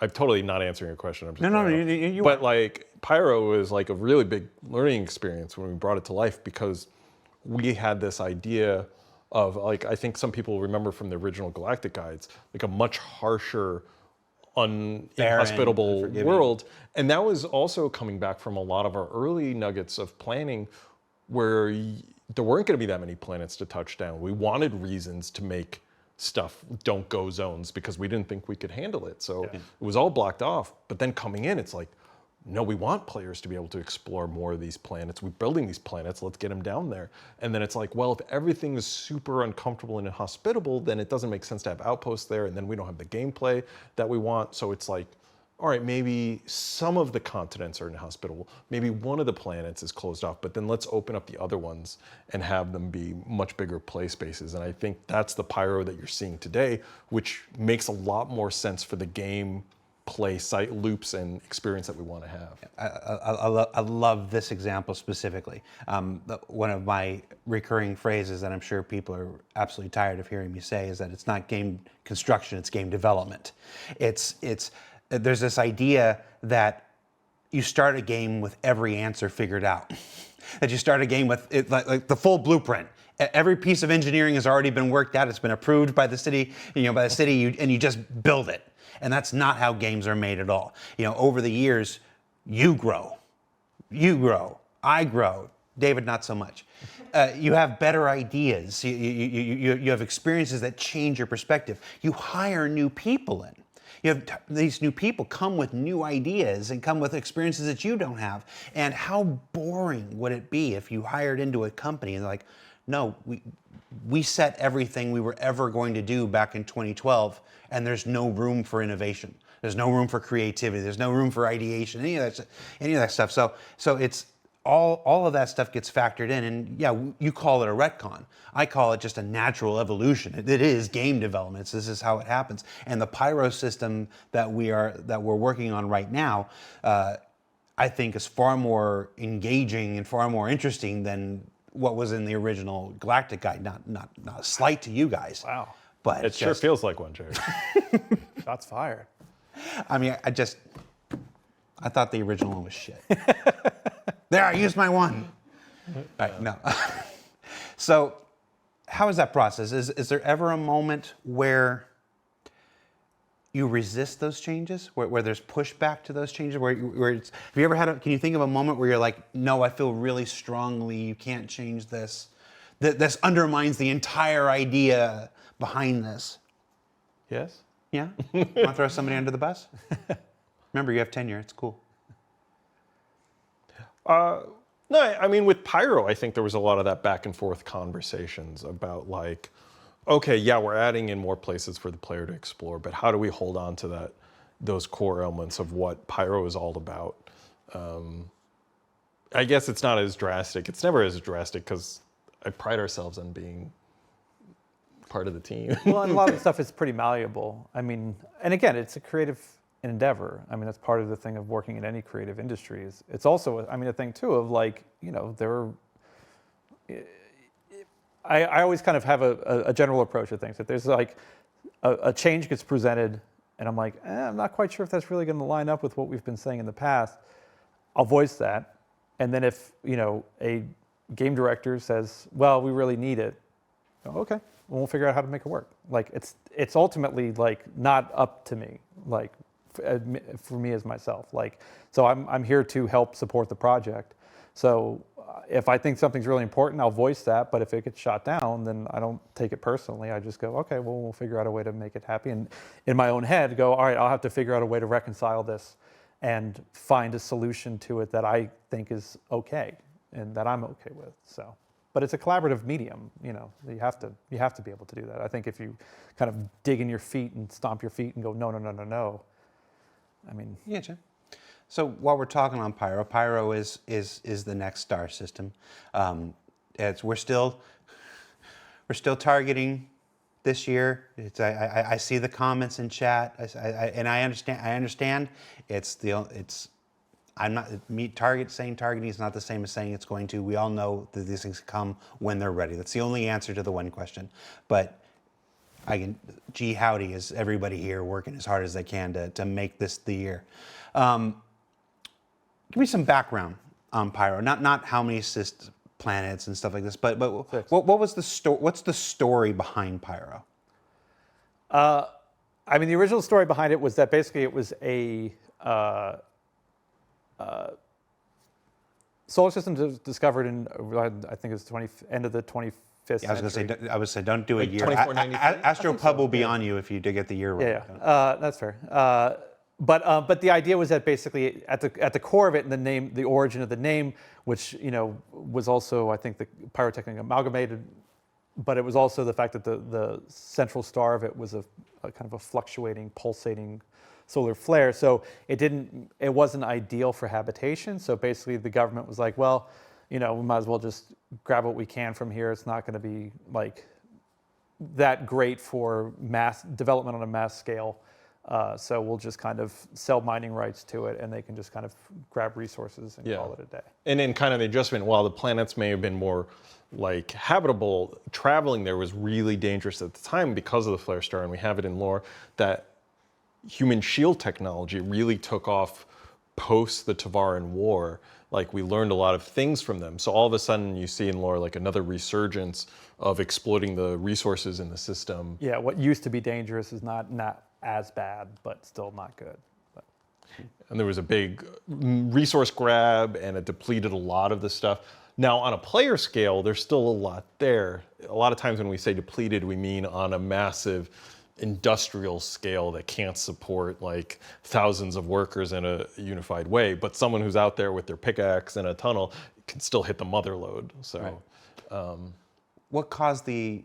I'm totally not answering your question. I'm just No, you but like Pyro is like a really big learning experience when we brought it to life, because we had this idea of, like, I think some people remember from the original Galactic Guides, like a much harsher, inhospitable world. And that was also coming back from a lot of our early nuggets of planning, where there weren't going to be that many planets to touch down. We wanted reasons to make stuff don't go zones because we didn't think we could handle it. So it was all blocked off. But then coming in, it's like, no, we want players to be able to explore more of these planets. We're building these planets, let's get them down there. And then it's like, well, if everything is super uncomfortable and inhospitable, then it doesn't make sense to have outposts there, and then we don't have the gameplay that we want. So it's like, all right, maybe some of the continents are inhospitable. Maybe one of the planets is closed off, but then let's open up the other ones and have them be much bigger play spaces. And I think that's the Pyro that you're seeing today, which makes a lot more sense for the game play site loops and experience that we want to have. I love this example specifically. One of my recurring phrases that I'm sure people are absolutely tired of hearing me say is that it's not game construction, it's game development. There's this idea that you start a game with every answer figured out. That you start a game with it, like the full blueprint. Every piece of engineering has already been worked out. It's been approved by the city, and you just build it. And that's not how games are made at all. Over the years, you grow, I grow. David, not so much. You have better ideas. You have experiences that change your perspective. You hire new people in. You have these new people come with new ideas and come with experiences that you don't have. And how boring would it be if you hired into a company and like, no, we set everything we were ever going to do back in 2012, and there's no room for innovation. There's no room for creativity. There's no room for ideation, any of that stuff. So it's all of that stuff gets factored in, and yeah, you call it a retcon. I call it just a natural evolution. It is game development. This is how it happens. And the Pyro system that we're working on right now, I think is far more engaging and far more interesting than what was in the original Galactic Guide. Not a slight to you guys. Wow. But It sure feels like one, Jerry. Shots fired. I mean, I thought the original one was shit. There, I used my one. All right, no. So, how is that process? Is there ever a moment where you resist those changes, where there's pushback to those changes, where have you ever had can you think of a moment where you're like, no, I feel really strongly you can't change this. This undermines the entire idea behind this. Yes? Yeah? Want to throw somebody under the bus? Remember, you have tenure. It's cool. No, I mean, with Pyro, I think there was a lot of that back and forth conversations about like, okay, yeah, we're adding in more places for the player to explore, but how do we hold on to those core elements of what Pyro is all about? I guess it's not as drastic. It's never as drastic because I pride ourselves on being part of the team. Well, and a lot of the stuff is pretty malleable. I mean, and again, it's a creative endeavor. I mean, that's part of the thing of working in any creative industry. It's also, I mean, a thing too of like, I always kind of have a general approach to things. That there's like a change gets presented, and I'm like, I'm not quite sure if that's really going to line up with what we've been saying in the past. I'll voice that, and then if a game director says, well, we really need it, okay, we'll figure out how to make it work. Like it's ultimately like not up to me, like for me as myself. Like, so I'm here to help support the project. So if I think something's really important, I'll voice that. But if it gets shot down, then I don't take it personally. I just go, okay, well, we'll figure out a way to make it happy. And in my own head, go, all right, I'll have to figure out a way to reconcile this and find a solution to it that I think is okay and that I'm okay with. So, but it's a collaborative medium. You have to be able to do that. I think if you kind of dig in your feet and stomp your feet and go, no. I mean, yeah, Jim. So while we're talking on Pyro is the next star system. We're still targeting this year. I see the comments in chat, and I understand. It's I'm not saying targeting is not the same as saying it's going to. We all know that these things come when they're ready. That's the only answer to the one question. But gee howdy, is everybody here working as hard as they can to make this the year. Give me some background on Pyro. Not how many planets and stuff like this, but what was the story? What's the story behind Pyro? I mean, the original story behind it was that basically it was a solar system discovered in, I think it was end of the 25th Yeah, I was century. going to say, don't do a year. 2493? Astropub will be on you if you get the year right. Yeah, that's fair. But the idea was that basically at the core of it, and the origin of the name, which was also, I think, the pyrotechnic amalgamated, but it was also the fact that the central star of it was a kind of a fluctuating, pulsating solar flare. So it wasn't ideal for habitation. So basically, the government was like, well, we might as well just grab what we can from here. It's not going to be like that great for mass development on a mass scale. So we'll just kind of sell mining rights to it, and they can just kind of grab resources and call it a day. And then kind of the adjustment, while the planets may have been more like habitable, traveling there was really dangerous at the time because of the flare star, and we have it in lore that human shield technology really took off post the Tavaran War. Like, we learned a lot of things from them. So all of a sudden you see in lore like another resurgence of exploiting the resources in the system. Yeah, what used to be dangerous is not as bad, but still not good. But. And there was a big resource grab, and it depleted a lot of the stuff. Now, on a player scale, there's still a lot there. A lot of times when we say depleted, we mean on a massive industrial scale that can't support like thousands of workers in a unified way. But someone who's out there with their pickaxe in a tunnel can still hit the mother load. So, right. What caused the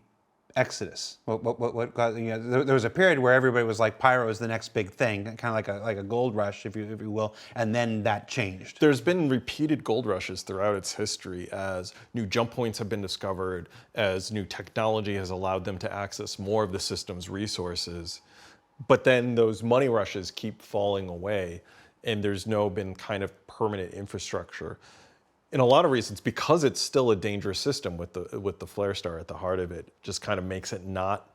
exodus? What caused, there was a period where everybody was like, Pyro is the next big thing, kind of like a gold rush, if you will, and then that changed. There's been repeated gold rushes throughout its history as new jump points have been discovered, as new technology has allowed them to access more of the system's resources. But then those money rushes keep falling away, and there's been kind of permanent infrastructure. In a lot of reasons, because it's still a dangerous system with the flare star at the heart of it, just kind of makes it not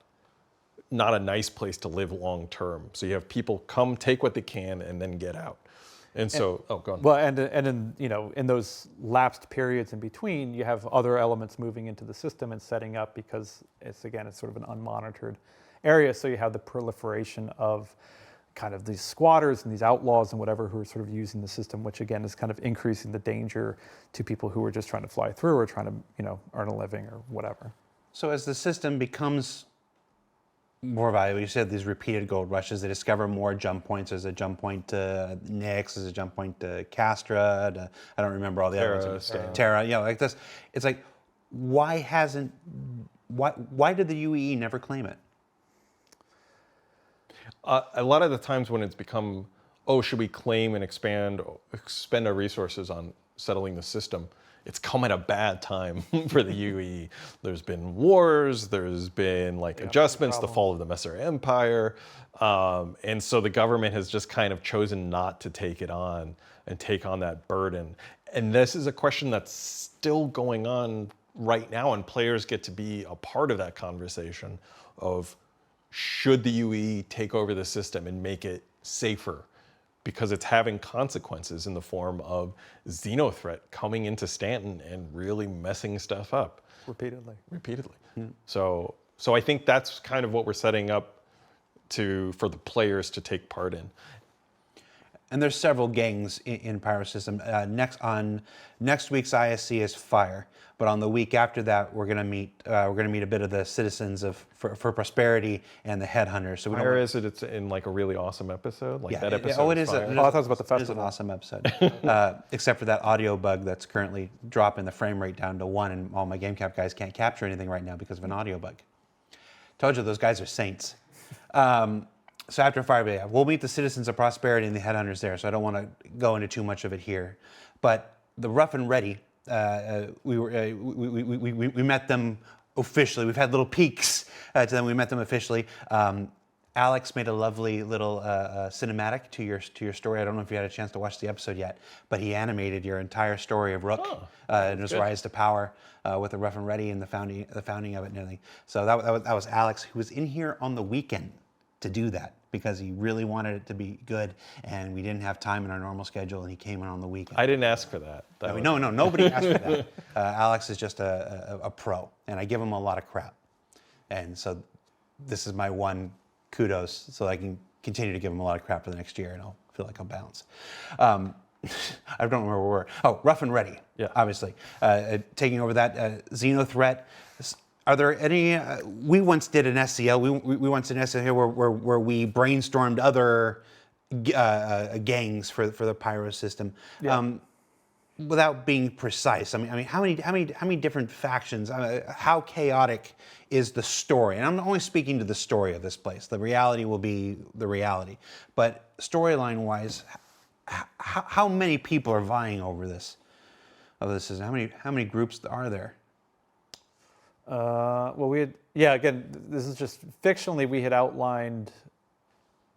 a nice place to live long term. So you have people come, take what they can, and then get out. And so, go on. Well, and in those lapsed periods in between, you have other elements moving into the system and setting up, because it's sort of an unmonitored area. So you have the proliferation of kind of these squatters and these outlaws and whatever who are sort of using the system, which again is kind of increasing the danger to people who are just trying to fly through or trying to, earn a living or whatever. So as the system becomes more valuable, you said these repeated gold rushes, they discover more jump points. There's a jump point to Nyx, there's a jump point to Castra, I don't remember all the other ones. Terra, like this. It's like, why did the UEE never claim it? A lot of the times when it's become, should we claim and expend our resources on settling the system, it's come at a bad time for the UE. There's been wars, there's been adjustments, the fall of the Messer Empire, and so the government has just kind of chosen not to take it on and take on that burden. And this is a question that's still going on right now, and players get to be a part of that conversation of, should the UE take over the system and make it safer? Because it's having consequences in the form of Xenothreat coming into Stanton and really messing stuff up. Repeatedly. Yeah. So I think that's kind of what we're setting up for the players to take part in. And there's several gangs in Pyro System. Next week's ISC is Fire, but on the week after that, we're going to meet a bit of the citizens for Prosperity and the Headhunters. So Fire is it? It's in a really awesome episode. That episode. It is. Fire. I thought it was about the festival. It is an awesome episode, except for that audio bug that's currently dropping the frame rate down to 1, and all my GameCap guys can't capture anything right now because of an audio bug. Told you those guys are saints. So after Fire, we'll meet the citizens of Prosperity and the Headhunters there, so I don't want to go into too much of it here. But the Rough and Ready, we met them officially. We've had little peeks to them. We met them officially. Alex made a lovely little cinematic to your story. I don't know if you had a chance to watch the episode yet, but he animated your entire story of Rook and his rise to power with the Rough and Ready and the founding of it and everything. So that was Alex, who was in here on the weekend to do that because he really wanted it to be good, and we didn't have time in our normal schedule, and he came in on the weekend. I didn't ask for that. No, nobody asked for that. Alex is just a pro, and I give him a lot of crap, and so this is my one kudos, so I can continue to give him a lot of crap for the next year, and I'll feel like I'll balance. I don't remember where we were. Oh, Rough and Ready, obviously. Taking over that Xeno threat. Are there any, we once did an SCL, we once did an SCL here where we brainstormed other gangs for the Pyro system. Without being precise, I mean, how many different factions? How chaotic is the story? And I'm only speaking to the story of this place. The reality will be the reality. But storyline-wise, how many people are vying over this? How many groups are there? Well, again, this is just fictionally, we had outlined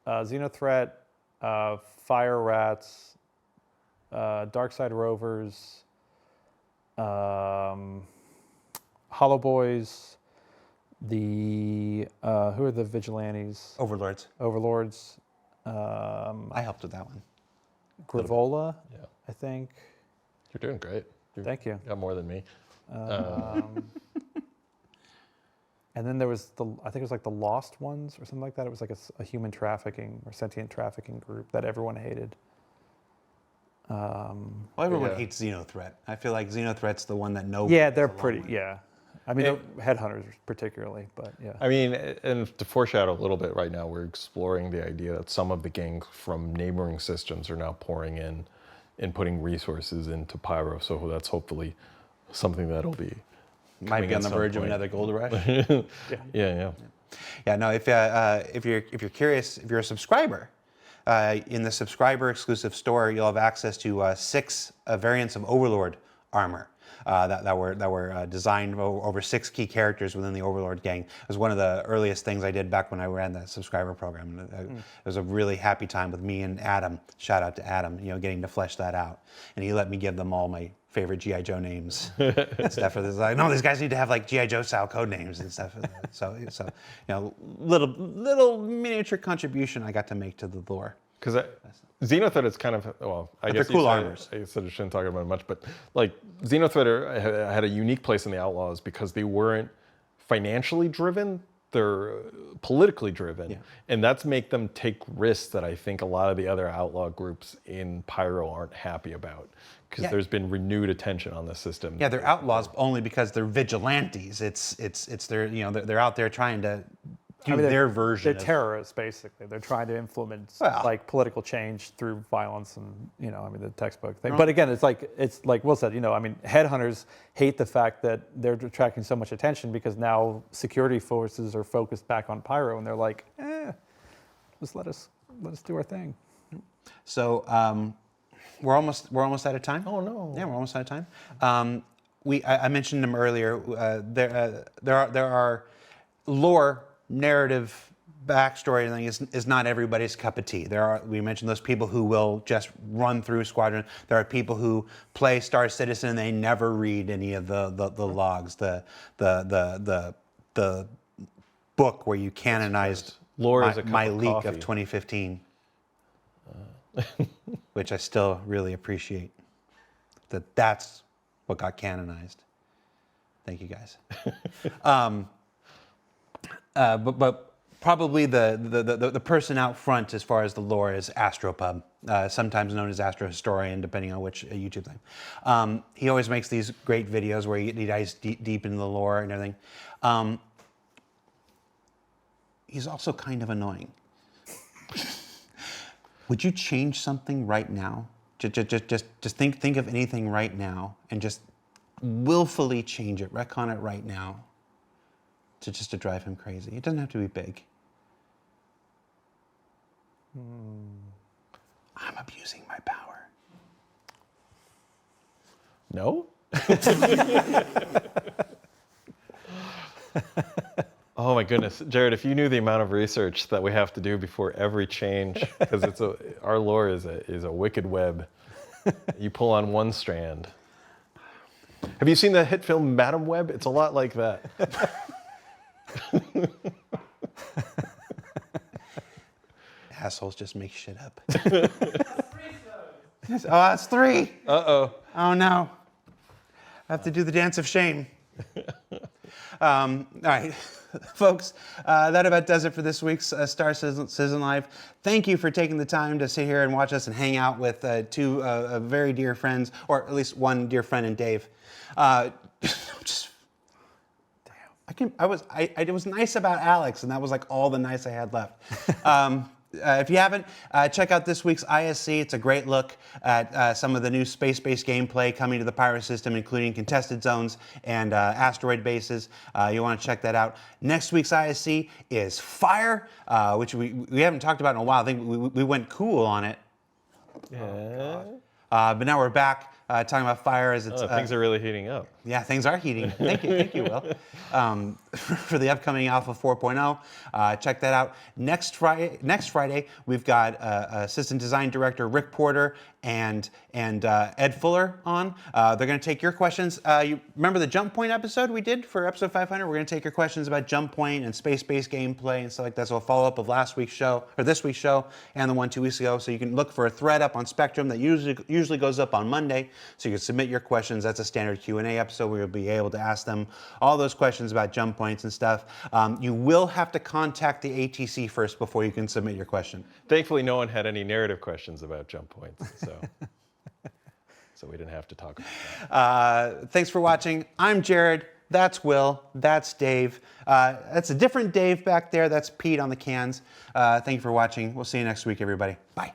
Xenothreat, Fire Rats, Dark Side Rovers, Hollow Boys, who are the Vigilantes? Overlords. I helped with that one. Gravola, I think. You're doing great. Thank you. Got more than me. And then there was I think it was like the Lost Ones or something like that. It was like a human trafficking or sentient trafficking group that everyone hated. Well, everyone hates Xenothreat. I feel like Xenothreat's the one that nobody. Yeah, they're pretty. Yeah, I mean, the Headhunters particularly, but yeah. I mean, and to foreshadow a little bit, right now we're exploring the idea that some of the gangs from neighboring systems are now pouring in and putting resources into Pyro. So that's hopefully something that'll be. Might be on the verge of another gold rush. Yeah. No, if you're curious, if you're a subscriber, in the subscriber exclusive store, you'll have access to 6 variants of Overlord armor that were designed over 6 key characters within the Overlord gang. It was one of the earliest things I did back when I ran the subscriber program. It was a really happy time with me and Adam. Shout out to Adam, getting to flesh that out. And he let me give them all my favorite G.I. Joe names and stuff. For this, like, no, these guys need to have like G.I. Joe style code names and stuff. So little miniature contribution I got to make to the lore. Because Xenothreat is kind of, I guess they're cool armors. I said I shouldn't talk about it much, but like Xenothreat had a unique place in the Outlaws because they weren't financially driven, they're politically driven, and that's make them take risks that I think a lot of the other outlaw groups in Pyro aren't happy about. Because there's been renewed attention on the system. Yeah, they're outlaws only because they're vigilantes. It's their they're out there trying to do their version. They're terrorists, basically. They're trying to implement like political change through violence and the textbook thing. But again, it's like Will said. Headhunters hate the fact that they're attracting so much attention because now security forces are focused back on Pyro, and they're like, just let us do our thing. So. We're almost out of time. Oh no! Yeah, we're almost out of time. I mentioned them earlier. There are lore, narrative, backstory thing is not everybody's cup of tea. We mentioned those people who will just run through Squadron. There are people who play Star Citizen and they never read any of the logs. The book where you canonized lore is my leak of 2015. Which I still really appreciate. That's what got canonized. Thank you guys. But probably the person out front as far as the lore is Astropub, sometimes known as Astro Historian, depending on which YouTube thing. He always makes these great videos where he dives deep into the lore and everything. He's also kind of annoying. Would you change something right now? Just think of anything right now and just willfully change it, retcon it right now to drive him crazy. It doesn't have to be big. I'm abusing my power. No? Oh my my goodness, Jared, if you knew the amount of research that we have to do before every change, because our lore is a wicked web. You pull on one strand. Have you seen the hit film Madam Web? It's a lot like that. Assholes just make shit up. Oh, that's 3. Uh-oh. Oh no. I have to do the dance of shame. All right, folks, that about does it for this week's Star Citizen Live. Thank you for taking the time to sit here and watch us and hang out with 2 very dear friends, or at least one dear friend in Dave. Just, damn, it was nice about Alex, and that was like all the nice I had left. If you haven't, check out this week's ISC. It's a great look at some of the new space-based gameplay coming to the Pirate system, including contested zones and asteroid bases. You want to check that out. Next week's ISC is Fire, which we haven't talked about in a while. I think we went cool on it. Yeah. But now we're back talking about Fire as it's... things are really heating up. Yeah, things are heating. Thank you, Will. For the upcoming Alpha 4.0, check that out. Next Friday, we've got Assistant Design Director Rick Porter and Ed Fuller on. They're going to take your questions. You remember the Jump Point episode we did for episode 500? We're going to take your questions about Jump Point and space-based gameplay and stuff like that. So a follow-up of last week's show, or this week's show, and the one 2 weeks ago. So you can look for a thread up on Spectrum that usually goes up on Monday. So you can submit your questions. That's a standard Q&A episode where you'll be able to ask them all those questions about jump points and stuff. You will have to contact the ATC first before you can submit your question. Thankfully, no one had any narrative questions about jump points, so we didn't have to talk about that. Thanks for watching. I'm Jared. That's Will. That's Dave. That's a different Dave back there. That's Pete on the cans. Thank you for watching. We'll see you next week, everybody. Bye.